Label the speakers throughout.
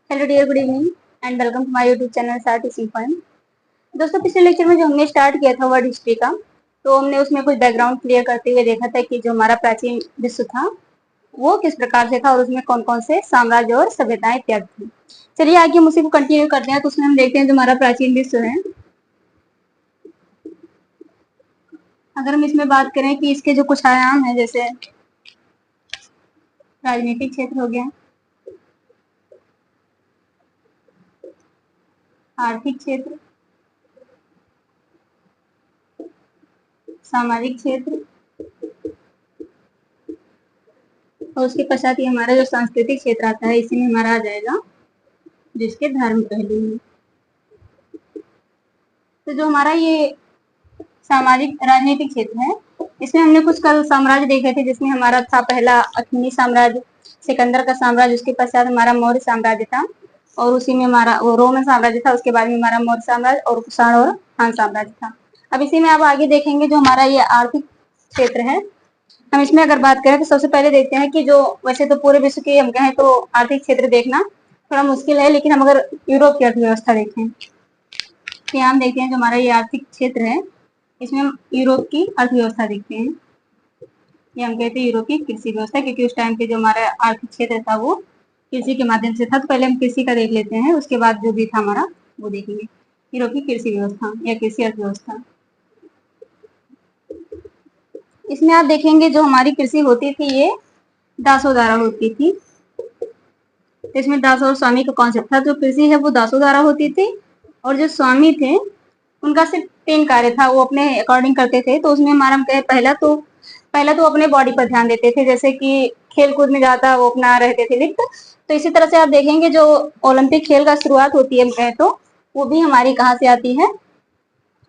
Speaker 1: Hello dear, good evening and welcome to my YouTube channel start teaching point. दोस्तों, पिछले lecture में जो हमने स्टार्ट किया था वर्ल्ड हिस्ट्री का, तो हमने उसमें कुछ बैकग्राउंड क्लियर करते हुए देखा था कि जो हमारा प्राचीन विश्व था वो किस प्रकार से था और उसमें कौन कौन से साम्राज्य और सभ्यताएं इत्यादि थी। चलिए आगे हम उसी को कंटिन्यू करते हैं। तो उसमें हम देखते हैं जो हमारा प्राचीन विश्व है, अगर हम इसमें बात करें कि इसके जो कुछ आयाम है, जैसे राजनीतिक क्षेत्र हो गया, आर्थिक क्षेत्र, सामाजिक क्षेत्र, और उसके पश्चात ही हमारा जो सांस्कृतिक क्षेत्र आता है, इसी में हमारा आ जाएगा जिसके धर्म पहलू में। तो जो हमारा ये सामाजिक राजनीतिक क्षेत्र है, इसमें हमने कुछ कल साम्राज्य देखे थे, जिसमें हमारा था पहला अथीनी साम्राज्य, सिकंदर का साम्राज्य, उसके पश्चात हमारा मौर्य साम्राज्य था, और उसी में हमारा वो रोमन साम्राज्य था, उसके बाद में हमारा मौर्य साम्राज्य और कुषाण और हान साम्राज्य था। अब इसी में अब आगे देखेंगे जो हमारा ये आर्थिक क्षेत्र है। हम इसमें अगर बात करें तो सबसे पहले देखते हैं कि जो वैसे तो पूरे विश्व की हम कहें तो आर्थिक क्षेत्र देखना थोड़ा मुश्किल है, लेकिन हम अगर यूरोप की अर्थव्यवस्था देखें तो यहाँ हम देखते हैं जो हमारा ये आर्थिक क्षेत्र है, इसमें हम यूरोप की अर्थव्यवस्था देखते हैं। ये हम कहते हैं यूरोप की कृषि व्यवस्था, क्योंकि उस टाइम पे जो हमारा आर्थिक क्षेत्र था वो कृषि के माध्यम से था। तो पहले हम कृषि का देख लेते हैं, उसके बाद जो भी था हमारा वो देखेंगे। यूरोप की कृषि व्यवस्था या कृषि अर्थव्यवस्था, इसमें आप देखेंगे जो हमारी कृषि होती थी ये दासों द्वारा होती थी। तो इसमें दास और स्वामी का कॉन्सेप्ट था। जो कृषि है वो दासों द्वारा होती थी, और जो स्वामी थे उनका सिर्फ 3 कार्य था, वो अपने अकॉर्डिंग करते थे। तो उसमें हमारा पहला तो अपने बॉडी पर ध्यान देते थे, जैसे कि खेल कूद में ज्यादा वो अपना रहते थे लिप्त। तो इसी तरह से आप देखेंगे जो ओलंपिक खेल का शुरुआत होती है हम कहें तो वो भी हमारी कहाँ से आती है,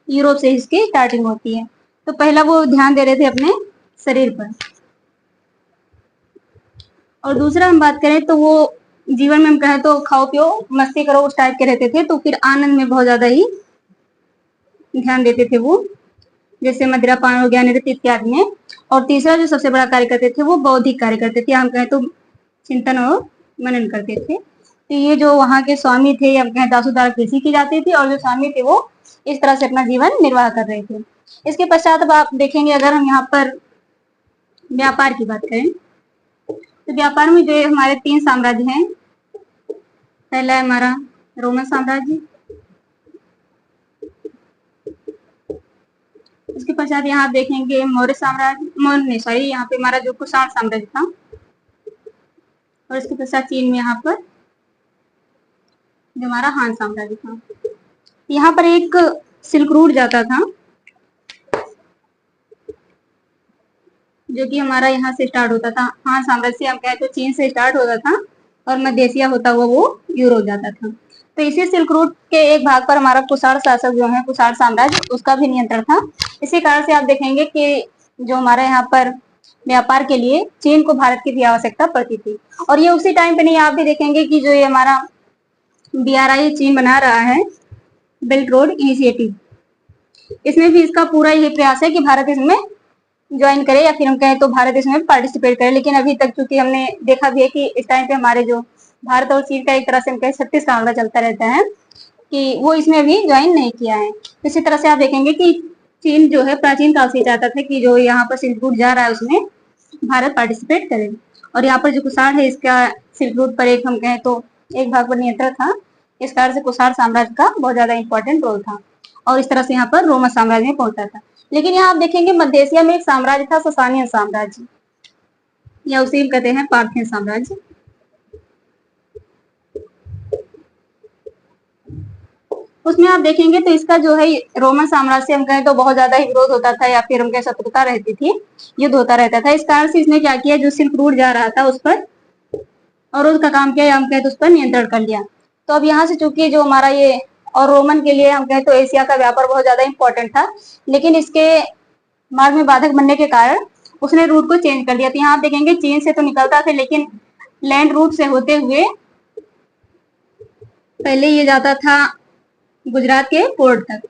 Speaker 1: यूरोप से इसकी स्टार्टिंग होती है। तो पहला वो ध्यान दे रहे थे अपने शरीर पर, और दूसरा हम बात करें तो वो जीवन में हम कहें तो खाओ पियो मस्ती करो उस टाइप के रहते थे। तो फिर आनंद में बहुत ज्यादा ही ध्यान देते थे वो, जैसे मदिरा पान हो गया, नृत्य इत्यादि में। और तीसरा जो सबसे बड़ा कार्य करते थे वो बौद्धिक कार्य करते थे, हम कहें तो चिंतन और मनन करते थे। तो ये जो वहाँ के स्वामी थे, हम कहें दासों द्वारा कृषि की जाती थी, और जो स्वामी थे वो इस तरह से अपना जीवन निर्वाह कर रहे थे। इसके पश्चात अब आप देखेंगे अगर हम यहाँ पर व्यापार की बात करें तो व्यापार में जो हमारे 3 साम्राज्य हैं, पहला है हमारा रोमन साम्राज्य, उसके पश्चात यहाँ आप देखेंगे मौर्य साम्राज्य, मौर्य नहीं सॉरी, यहाँ पे हमारा जो कुषाण साम्राज्य था, और इसके पश्चात चीन में यहाँ पर जो हमारा हान साम्राज्य था। यहाँ पर एक सिल्क रूट जाता था, जो कि हमारा यहाँ से स्टार्ट होता था। हान साम्राज्य से हम कहें तो चीन से स्टार्ट होता था, और मध्य एशिया होता हुआ वो यूरोप जाता था। तो इसी सिल्क रूट के एक भाग पर हमारा कुषाण शासक जो है, कुषाण साम्राज्य, उसका भी नियंत्रण था। इसी कारण से आप देखेंगे कि जो हमारे यहाँ पर व्यापार के लिए चीन को भारत की भी आवश्यकता पड़ती थी। और ये उसी टाइम पे नहीं, आप भी देखेंगे कि जो ये हमारा BRI चीन बना रहा है, बेल्ट रोड इनिशिएटिव, इसमें भी इसका पूरा यही प्रयास है कि भारत इसमें ज्वाइन करे, या फिर हम कहें तो भारत इसमें पार्टिसिपेट करे। लेकिन अभी तक चूंकि हमने देखा भी है कि इस टाइम पे हमारे जो भारत और चीन का एक तरह से हम कहें 36 का आंकड़ा चलता रहता है कि वो इसमें अभी ज्वाइन नहीं किया है। इसी तरह से आप देखेंगे कि चीन जो है प्राचीन काल से चाहता था कि जो यहाँ पर सिल्क रूट जा रहा है उसमें भारत पार्टिसिपेट करे। और यहाँ पर जो कुषाण है इसका सिल्क रूट पर एक हम कहें तो एक भाग पर नियंत्रण था। इस कारण से कुषाण साम्राज्य का बहुत ज्यादा इंपॉर्टेंट रोल था, और इस तरह से यहाँ पर रोमन साम्राज्य में पहुंचा था। लेकिन यहाँ आप देखेंगे मध्य एशिया में एक साम्राज्य था, ससानियन साम्राज्य, या उसे कहते हैं पार्थियन साम्राज्य। उसमें आप देखेंगे तो इसका जो है रोमन साम्राज्य से हम कहें तो बहुत ज्यादा ही विरोध होता था, या फिर हम कहें शत्रुता रहती थी, युद्ध होता रहता था। इस कारण से इसने क्या किया, जो सिल्क रूट जा रहा था उस पर और उसका काम किया, हम कहें तो उस पर नियंत्रण कर लिया। तो अब यहाँ से चूंकि जो हमारा ये और रोमन के लिए हम कहें तो एशिया का व्यापार बहुत ज्यादा इंपॉर्टेंट था, लेकिन इसके मार्ग में बाधक बनने के कारण उसने रूट को चेंज कर दिया। तो यहाँ आप देखेंगे चीन से तो निकलता था, लेकिन लैंड रूट से होते हुए पहले ये जाता था गुजरात के पोर्ट तक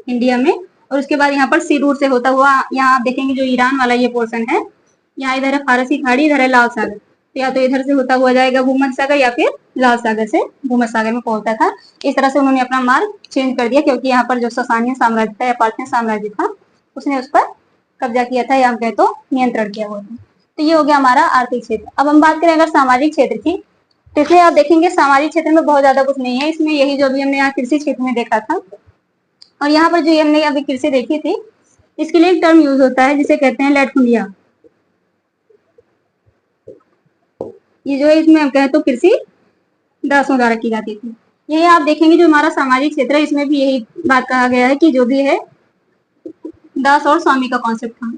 Speaker 1: इंडिया में, और उसके बाद यहाँ पर सी रूट से होता हुआ यहाँ आप देखेंगे जो ईरान वाला ये पोर्शन है, यहाँ इधर है फारसी खाड़ी, इधर है लाल सागर। तो या तो इधर से होता हुआ जाएगा भूमध्य सागर या फिर लाल सागर से भूमध्य सागर में पहुंचता था। इस तरह से उन्होंने अपना मार्ग चेंज कर दिया, क्योंकि यहाँ पर जो ससानियन साम्राज्य था या पार्थियन साम्राज्य था उसने उस पर कब्जा किया था, या हम कहें तो नियंत्रण किया हुआ था। तो ये हो गया हमारा आर्थिक क्षेत्र। अब हम बात करें अगर सामाजिक क्षेत्र की, तो इसमें आप देखेंगे सामाजिक क्षेत्र में बहुत ज्यादा कुछ नहीं है। इसमें यही जो अभी हमने यहाँ कृषि क्षेत्र में देखा था, और यहाँ पर जो हमने अभी कृषि देखी थी, इसके लिए एक टर्म यूज होता है जिसे कहते हैं लैटफुंडिया। ये जो है इसमें हम कहें तो कृषि दासों द्वारा की जाती थी। यही आप देखेंगे जो हमारा सामाजिक क्षेत्र है, इसमें भी यही बात कहा गया है कि जो भी है दास और स्वामी का कॉन्सेप्ट था।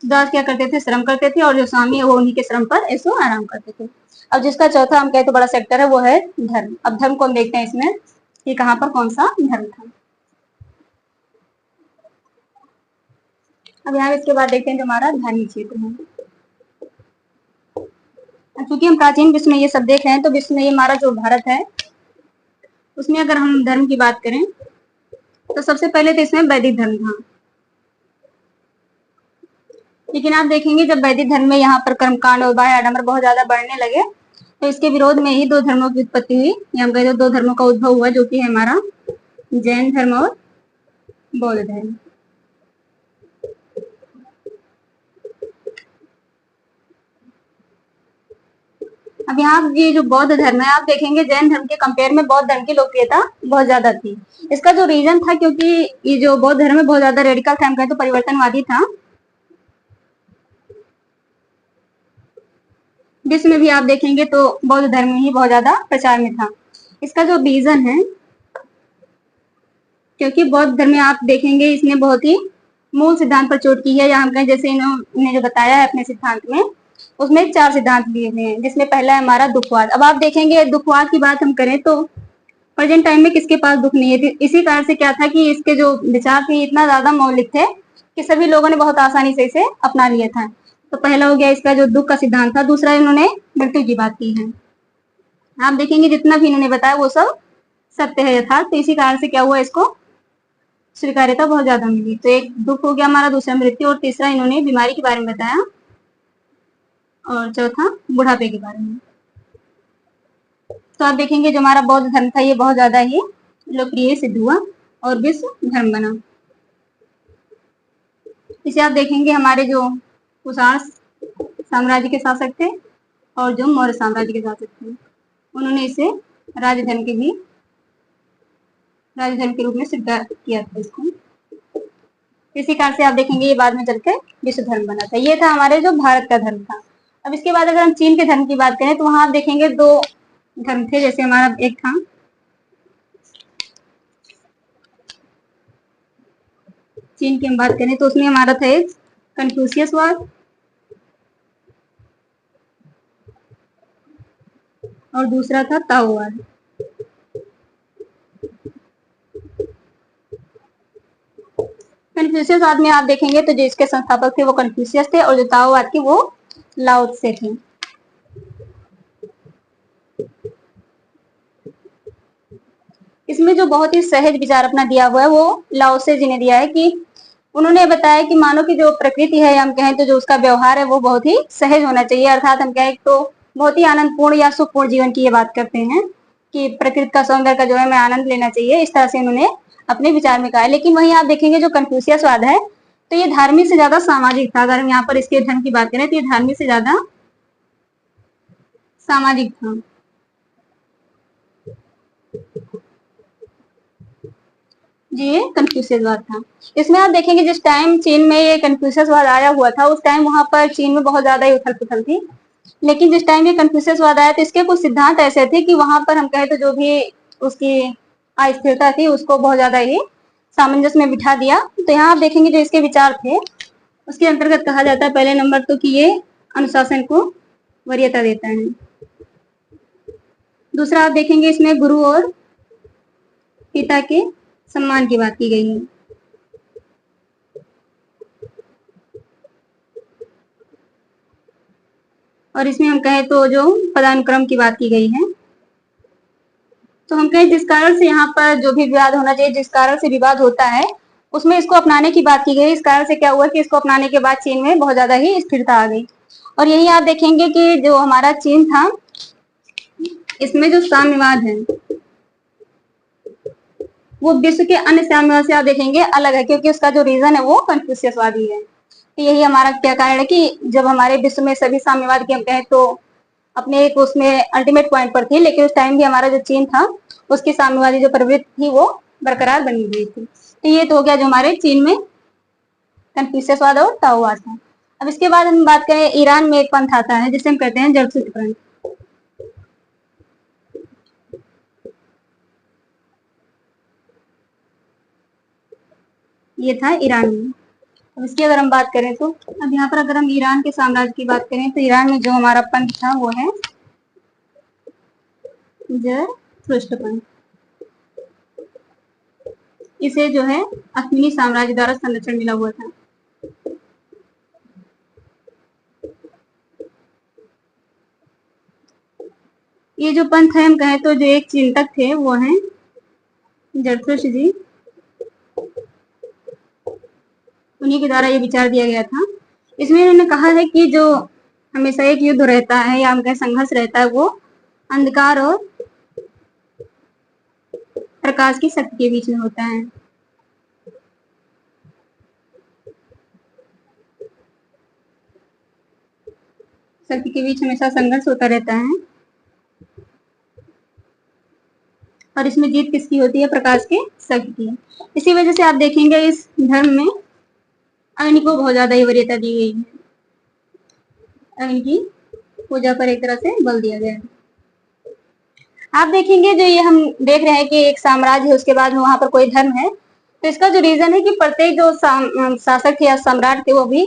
Speaker 1: दास क्या करते थे, श्रम करते थे, और जो स्वामी है वो उन्हीं के श्रम पर ऐसो आराम करते थे। अब जिसका चौथा हम कहे तो बड़ा सेक्टर है वो है धर्म। अब धर्म को हम देखते हैं इसमें कि कहाँ पर कौन सा धर्म था। अब यहाँ इसके बाद देखते हैं जो हमारा धार्मिक क्षेत्र है। क्योंकि हम प्राचीन विश्व में ये सब देख रहे हैं, तो विश्व में ये हमारा जो भारत है उसमें अगर हम धर्म की बात करें तो सबसे पहले तो इसमें वैदिक धर्म था। लेकिन आप देखेंगे जब वैदिक धर्म में यहाँ पर कर्मकांड और बाह्य आडंबर बहुत ज्यादा बढ़ने लगे, तो इसके विरोध में ही दो धर्मों की उत्पत्ति हुई, या हम कहते दो धर्मों का उद्भव हुआ, जो कि है हमारा जैन धर्म और बौद्ध धर्म। अब यहाँ ये जो बौद्ध धर्म है, आप देखेंगे जैन धर्म के कंपेयर में बौद्ध धर्म की लोकप्रियता बहुत ज्यादा थी। इसका जो रीजन था, क्योंकि ये जो बौद्ध धर्म है बहुत ज्यादा रेडिकल था, हम कहें तो परिवर्तनवादी था। विश्व में भी आप देखेंगे तो बौद्ध धर्म ही बहुत ज्यादा प्रचार में था। इसका जो रीजन है, क्योंकि बौद्ध धर्म में आप देखेंगे इसने बहुत ही मूल सिद्धांत पर चोट की है, या हम कहें जैसे इन्होंने जो बताया है अपने सिद्धांत में, उसमें 4 सिद्धांत दिए हुए हैं, जिसमें पहला है हमारा दुखवाद। अब आप देखेंगे दुखवाद की बात हम करें तो प्रेजेंट टाइम में किसके पास दुख नहीं है। इसी कारण से क्या था कि इसके जो विचार थे इतना ज्यादा मौलिक थे कि सभी लोगों ने बहुत आसानी से इसे अपना लिया था। तो पहला हो गया इसका जो दुख का सिद्धांत था। दूसरा इन्होंने मृत्यु की बात की है। आप देखेंगे जितना भी इन्होंने बताया वो सब सत्य है यथार्थ, तो इसी कारण से क्या हुआ, इसको स्वीकार्यता बहुत ज्यादा मिली। तो एक दुख हो गया हमारा, दूसरा मृत्यु, और तीसरा इन्होंने बीमारी के बारे में बताया, और चौथा बुढ़ापे के बारे में। तो आप देखेंगे जो हमारा बौद्ध धर्म था ये बहुत ज्यादा ही लोकप्रिय सिद्ध हुआ और विश्व धर्म बना। इसे आप देखेंगे हमारे जो कुषाण साम्राज्य के शासक थे और जो मौर्य साम्राज्य के शासक थे, उन्होंने इसे राजधर्म के रूप में स्वीकार किया था इसको। इसी कारण से आप देखेंगे ये बाद में चलकर विश्व धर्म बना था। ये था हमारे जो भारत का धर्म था। अब इसके बाद अगर हम चीन के धर्म की बात करें तो वहां आप देखेंगे 2 धर्म थे। जैसे हमारा एक था चीन की हम बात करें तो उसमें हमारा था एक कन्फ्यूशियसवाद और दूसरा था ताओवाद। कन्फ्यूशियसवाद में आप देखेंगे तो जो इसके संस्थापक थे वो कन्फ्यूशियस थे, और जो ताओवाद की वो लाओ त्से थे। इसमें जो बहुत ही सहज विचार अपना दिया हुआ है वो लाओ त्से जी ने दिया है, कि उन्होंने बताया कि मानव की जो प्रकृति है, हम कहें तो जो उसका व्यवहार है वो बहुत ही सहज होना चाहिए। अर्थात हम कहें तो बहुत ही आनंदपूर्ण या सुखपूर्ण जीवन की ये बात करते हैं कि प्रकृति का सौंदर्य का जो है हमें आनंद लेना चाहिए। इस तरह से उन्होंने अपने विचार में कहा है। लेकिन वहीं आप देखेंगे जो कन्फ्यूशियसवाद है तो ये धार्मिक से ज्यादा सामाजिक था। अगर हम यहाँ पर इसके धर्म की बात करें तो ये धार्मिक से ज्यादा सामाजिक था। ये कन्फ्यूशियसवाद था। इसमें आप देखेंगे जिस टाइम चीन में ये कन्फ्यूशियसवाद आया हुआ था उस टाइम वहां पर चीन में बहुत ज्यादा ही उथल पुथल थी। लेकिन जिस टाइम ये कन्फ्यूशियसवाद आया तो इसके कुछ सिद्धांत ऐसे थे कि वहां पर हम कहें तो जो भी उसकी अस्थिरता थी उसको बहुत ज्यादा ही सामंजस्य में बिठा दिया। तो यहाँ आप देखेंगे जो इसके विचार थे उसके अंतर्गत कहा जाता है पहले नंबर तो कि ये अनुशासन को वरीयता देता है। दूसरा आप देखेंगे इसमें गुरु और पिता के सम्मान की बात की गई है। और इसमें हम कहें तो जो पदानुक्रम की बात की गई है। तो हम कहें जिस कारण से यहाँ पर जो भी विवाद होना चाहिए, जिस कारण से विवाद होता है उसमें इसको अपनाने की बात की गई। इस कारण से क्या हुआ कि इसको अपनाने के बाद चीन में बहुत ज्यादा ही स्थिरता आ गई। और यही आप देखेंगे कि जो हमारा चीन था इसमें जो साम्यवाद है वो विश्व के अन्य साम्यवाद से आप देखेंगे अलग है, क्योंकि उसका जो रीजन है वो कन्फ्यूशियसवादी है। तो यही हमारा क्या कारण है कि जब हमारे विश्व में सभी साम्यवाद की हम कहें तो अपने एक उसमें अल्टीमेट पॉइंट पर थी, लेकिन उस टाइम भी हमारा जो चीन था उसकी साम्यवादी जो प्रवृत्ति थी वो बरकरार बनी हुई थी। तो ये तो हो गया जो हमारे चीन में कन्फ्यूशियसवाद और ताओवाद था। अब इसके बाद हम बात करें, ईरान में एक पंथ आता है जिसे हम कहते हैं जरथुस्त्र पंथ। ये था ईरान में। अब इसकी अगर हम बात करें तो अब यहाँ पर अगर हम ईरान के साम्राज्य की बात करें तो ईरान में जो हमारा पंथ था वो है जरथुस्त्र पंथ। इसे जो है अश्विनी साम्राज्य द्वारा संरक्षण मिला हुआ था। ये जो पंथ है हम कहें तो जो एक चिंतक थे वो हैं जरथुस्त्र जी, उन्हीं के द्वारा ये विचार दिया गया था। इसमें उन्होंने कहा है कि जो हमेशा एक युद्ध रहता है या हम कहें संघर्ष रहता है वो अंधकार और प्रकाश की शक्ति के बीच में होता है। शक्ति के बीच हमेशा संघर्ष होता रहता है और इसमें जीत किसकी होती है? प्रकाश के शक्ति की। इसी वजह से आप देखेंगे इस धर्म में अग्नि को बहुत ज्यादा ही वरीयता दी गई है। अग्नि की पूजा पर एक तरह से बल दिया गया है। आप देखेंगे जो ये हम देख रहे हैं कि एक साम्राज्य है उसके बाद में वहां पर कोई धर्म है, तो इसका जो रीजन है कि प्रत्येक जो शासक थे या सम्राट थे वो भी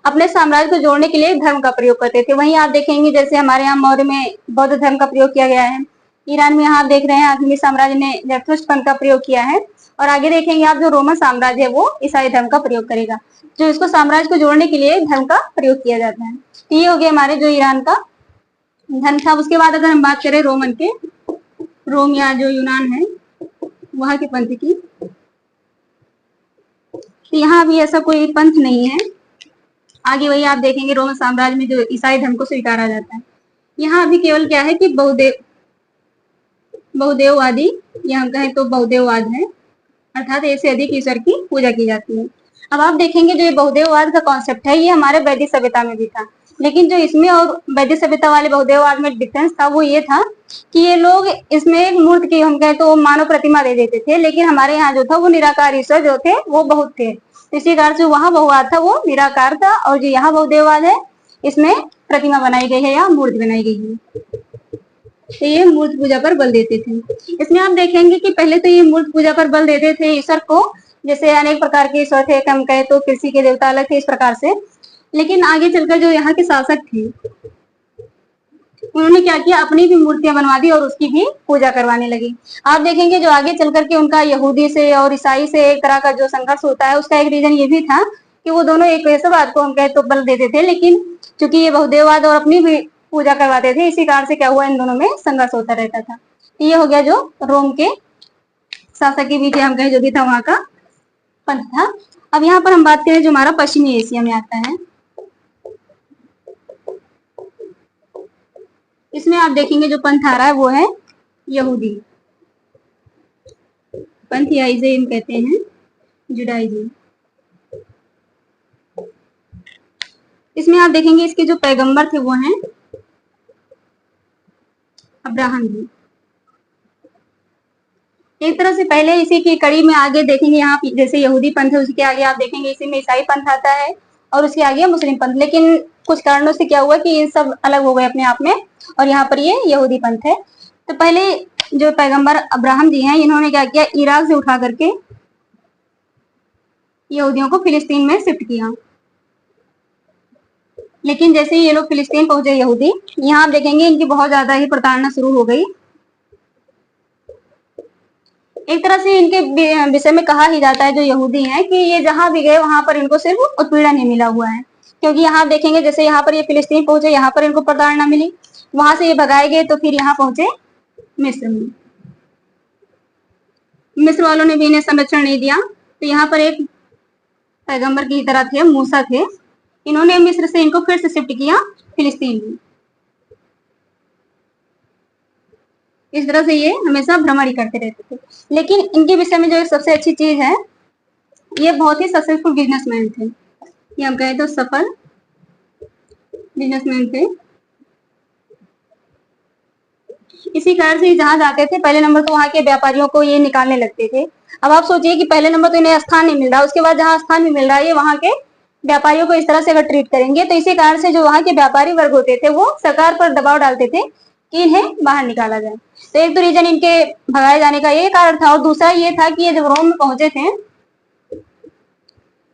Speaker 1: अपने साम्राज्य को जोड़ने के लिए धर्म का प्रयोग करते थे। वहीं आप देखेंगे जैसे हमारे यहाँ मौर्य में बौद्ध धर्म का प्रयोग किया गया है, ईरान में यहाँ आप देख रहे हैं अग्नि साम्राज्य ने जरथुस्त्र पंथ का प्रयोग किया है, और आगे देखेंगे आप जो रोमन साम्राज्य है वो ईसाई धर्म का प्रयोग करेगा, जो इसको साम्राज्य को जोड़ने के लिए धर्म का प्रयोग किया जाता है। तो ये हो गया हमारे जो ईरान का धर्म था। उसके बाद अगर हम बात करें रोमन के, रोम या जो यूनान है वहां के पंथ की, तो यहाँ भी ऐसा कोई पंथ नहीं है। आगे वही आप देखेंगे रोमन साम्राज्य में जो ईसाई धर्म को स्वीकारा जाता है। यहाँ अभी केवल क्या है कि बहुदेववादी या हम कहें तो बहुदेववाद है, अर्थात एक से अधिक ईश्वर की पूजा की जाती है। अब आप देखेंगे जो ये बहुदेववाद का कॉन्सेप्ट है ये हमारे वैदिक सभ्यता में भी था, लेकिन जो इसमें और वैदिक सभ्यता वाले बहुदेववाद में डिफरेंस था वो ये था कि ये लोग इसमें एक मूर्ति की हम कहें तो मानव प्रतिमा दे देते थे, लेकिन हमारे यहाँ जो था वो निराकार ईश्वर जो थे वो बहुत थे। इसी कारण से वहां बहुवाद था वो निराकार था, और जो यहाँ बहुदेववाद है इसमें प्रतिमा बनाई गई है या मूर्ति बनाई गई है, तो ये मूर्ति पूजा पर बल देते थे। इसमें आप देखेंगे कि पहले तो ये मूर्ति पूजा पर बल देते थे ईश्वर को, जैसे अनेक प्रकार के ईश्वर थे, हम कहे तो कृषि के देवता अलग थे इस प्रकार से, लेकिन आगे चलकर जो यहाँ के शासक थे उन्होंने क्या किया, अपनी भी मूर्तियां बनवा दी और उसकी भी पूजा करवाने लगी। आप देखेंगे जो आगे चल करके उनका यहूदी से और ईसाई से एक तरह का जो संघर्ष होता है उसका एक रीजन ये भी था कि वो दोनों एक वैसे बात को हम कहे तो बल देते थे, लेकिन चूंकि ये बहुदेववाद और अपनी भी पूजा करवाते थे, इसी कारण से क्या हुआ इन दोनों में संघर्ष होता रहता था। ये हो गया जो रोम के शासक के बीच हम कहे जो भी था वहां का पंथ था। अब यहाँ पर हम बात करें जो हमारा पश्चिमी एशिया में आता है, इसमें आप देखेंगे जो पंथ आ रहा है वो है यहूदी पंथ या इसे हम कहते हैं जुडाइज्म। इसमें आप देखेंगे इसके जो पैगंबर थे वो हैं अब्राहम जी। एक तरह से पहले इसी की कड़ी में आगे देखेंगे यहाँ जैसे यहूदी पंथ है उसके आगे आप देखेंगे इसी में ईसाई पंथ आता है और उसके आगे मुस्लिम पंथ, लेकिन कुछ कारणों से क्या हुआ कि ये सब अलग हो गए अपने आप में और यहाँ पर ये यहूदी पंथ है। तो पहले जो पैगंबर अब्राहम जी हैं इन्होंने क्या किया, इराक से उठा करके यहूदियों को फिलिस्तीन में शिफ्ट किया, लेकिन जैसे ही ये लोग फिलिस्तीन पहुंचे यहूदी, यहाँ आप देखेंगे इनकी बहुत ज्यादा ही प्रताड़ना शुरू हो गई। एक तरह से इनके विषय में कहा ही जाता है जो यहूदी हैं कि ये जहां भी गए वहां पर इनको सिर्फ उत्पीड़न ही मिला हुआ है, क्योंकि यहाँ आप देखेंगे जैसे यहाँ पर ये फिलिस्तीन पहुंचे यहाँ पर इनको प्रताड़ना मिली, वहां से ये भगाए गए तो फिर यहाँ पहुंचे मिस्र में, मिस्र वालों ने भी इन्हें संरक्षण नहीं दिया। तो यहाँ पर एक पैगंबर की तरह थे मूसा थे, इन्होंने मिस्र से इनको फिर से शिफ्ट किया फिलिस्तीन में। इस तरह से ये हमेशा भ्रमण ही करते रहते थे। लेकिन इनके विषय में जो सबसे अच्छी चीज है, ये बहुत ही सक्सेसफुल बिजनेसमैन थे। ये हम कहें तो सफल बिजनेसमैन थे। इसी कारण से जहां जाते थे पहले नंबर तो वहां के व्यापारियों को ये निकालने लगते थे। अब आप सोचिए कि पहले नंबर तो इन्हें स्थान नहीं मिल रहा, उसके बाद जहां स्थान भी मिल रहा है ये वहां के व्यापारियों को इस तरह से अगर ट्रीट करेंगे तो इसी कारण से जो वहां के व्यापारी वर्ग होते थे वो सरकार पर दबाव डालते थे कि इन्हें बाहर निकाला जाए। तो एक तो रीजन इनके भगाए जाने का ये कारण था, और दूसरा ये था कि ये जब रोम में पहुंचे थे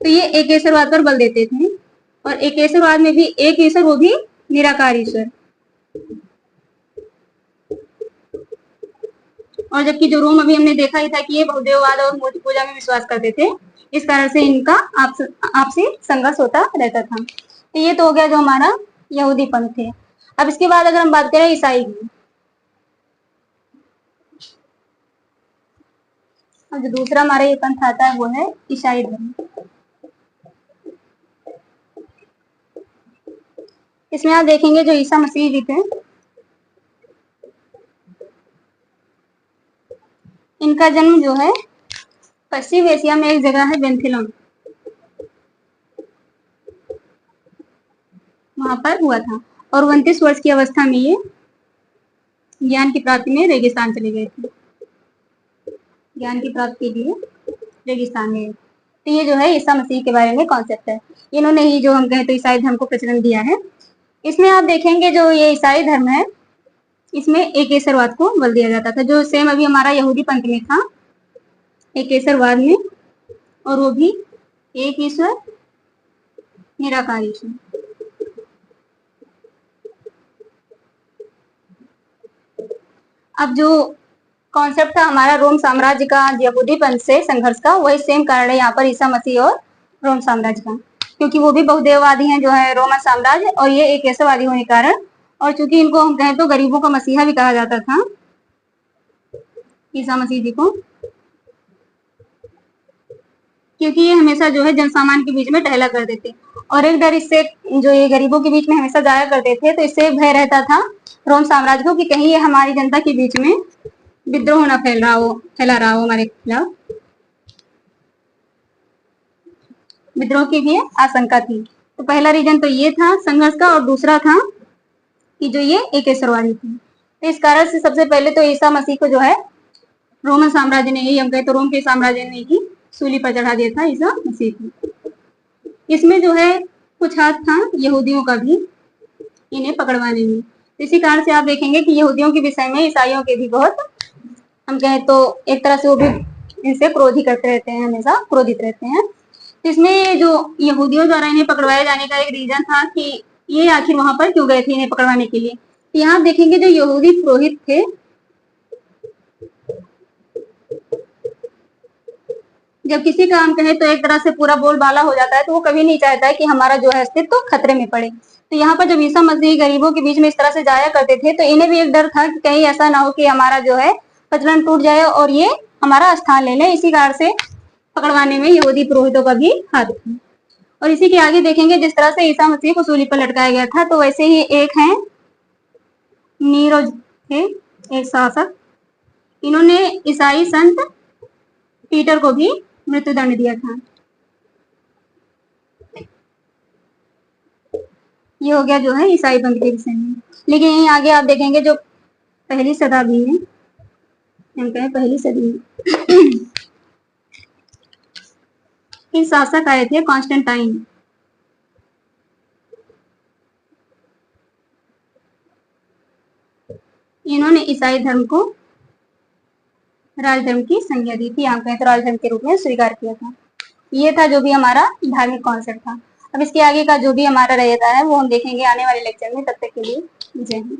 Speaker 1: तो ये एकेश्वरवाद पर बल देते थे, और एकेश्वरवाद में भी एक ईश्वर, वो भी निराकार ईश्वर। और जबकि जो रोम अभी हमने देखा ही था कि ये बहुदेववाद और मूर्ति पूजा में विश्वास करते थे, इस कारण से इनका आपसी संघर्ष होता रहता था। तो ये तो हो गया जो हमारा यहूदी पंथ है। अब इसके बाद अगर हम बात करें ईसाई की, अब जो दूसरा हमारा ये पंथ आता है वो है ईसाई धर्म। इसमें आप देखेंगे जो ईसा मसीह जी थे, इनका जन्म जो है पश्चिम एशिया में एक जगह है बेंथिलम, वहां पर हुआ था। और 29 वर्ष की अवस्था में ये ज्ञान की प्राप्ति में रेगिस्तान चले गए थे। ज्ञान की प्राप्ति के लिए रेगिस्तान में। तो ये जो है ईसा मसीह के बारे में कॉन्सेप्ट है, इन्होंने ही जो हम कहें तो ईसाई धर्म को प्रचलन दिया है। इसमें आप देखेंगे जो ये ईसाई धर्म है इसमें एकेश्वरवाद को बल दिया जाता था, जो सेम अभी हमारा यहूदी पंथ में था एकेश्वरवाद में, और वो भी एक ईश्वर निराकार ईश्वर। अब जो कॉन्सेप्ट था हमारा रोम साम्राज्य का यहूदी पंथ से संघर्ष का, वही सेम कारण है यहाँ पर ईसा मसीह और रोम साम्राज्य का, क्योंकि वो भी बहुदेववादी हैं जो है रोमन साम्राज्य, और ये एक ऐसावादी होने के कारण, और चूंकि इनको हम कहें तो गरीबों का मसीहा भी कहा जाता था ईसा मसीह जी को, क्योंकि ये हमेशा जो है जनसामान्य के बीच में टहला करते थे, और एक डर इससे जो ये गरीबों के बीच में हमेशा जाया करते थे तो इससे भय रहता था रोम साम्राज्य को कि कहीं ये हमारी जनता के बीच में विद्रोह न फैला रहा हो हमारे खिलाफ। विद्रोह की भी आशंका थी। तो पहला रीजन तो ये था संघर्ष का, और दूसरा था कि जो ये एकेश्वरवादी थी। तो इस कारण से सबसे पहले तो ईसा मसीह को जो है रोमन साम्राज्य ने ही, हम कहें तो रोम के साम्राज्य ने ही सूली पर चढ़ा दिया था ईसा मसीह को। इसमें जो है कुछ हाथ था यहूदियों का भी इन्हें पकड़वाने में। इसी कारण से आप देखेंगे कि यहूदियों के विषय में ईसाइयों के भी बहुत, हम कहें तो एक तरह से वो भी इनसे क्रोधी करते रहते हैं, हमेशा क्रोधित रहते हैं। इसमें जो यहूदियों द्वारा इन्हें पकड़वाए जाने का एक रीजन था कि ये आखिर वहां पर क्यों गए थे इन्हें पकड़वाने के लिए। यहाँ देखेंगे जो यहूदी पुरोहित थे, जब किसी का हम कहें तो एक तरह से पूरा बोलबाला हो जाता है तो वो कभी नहीं चाहता है कि हमारा जो है अस्तित्व तो खतरे में पड़े। तो यहाँ पर जब ईसा मसीह गरीबों के बीच में इस तरह से जाया करते थे तो इन्हें भी एक डर था कि कहीं ऐसा ना हो कि हमारा जो है प्रचलन टूट जाए और ये हमारा स्थान ले ले। इसी कारण से पकड़वाने में यहूदी पुरोहितों का भी हाथ था। और इसी के आगे देखेंगे जिस तरह से ईसा मसीह को सूली पर लटकाया गया था, तो वैसे ही एक है नीरो थे, एक शासक, इन्होंने ईसाई संत पीटर को भी मृत्युदंड दिया था। ये हो गया जो है ईसाई पंथ के विषय में। लेकिन यहीं आगे आप देखेंगे जो पहली शताब्दी में, हम कहें पहली सदी में इन शासक आए थे कॉन्स्टेंटाइन। इन्होंने ईसाई धर्म को राजधर्म की संज्ञा दी थी, हम कहें तो राजधर्म के रूप में स्वीकार किया था। ये था जो भी हमारा धार्मिक कॉन्सेप्ट था। अब इसके आगे का जो भी हमारा रहता है वो हम देखेंगे आने वाले लेक्चर में। तब तक के लिए जय हिंद।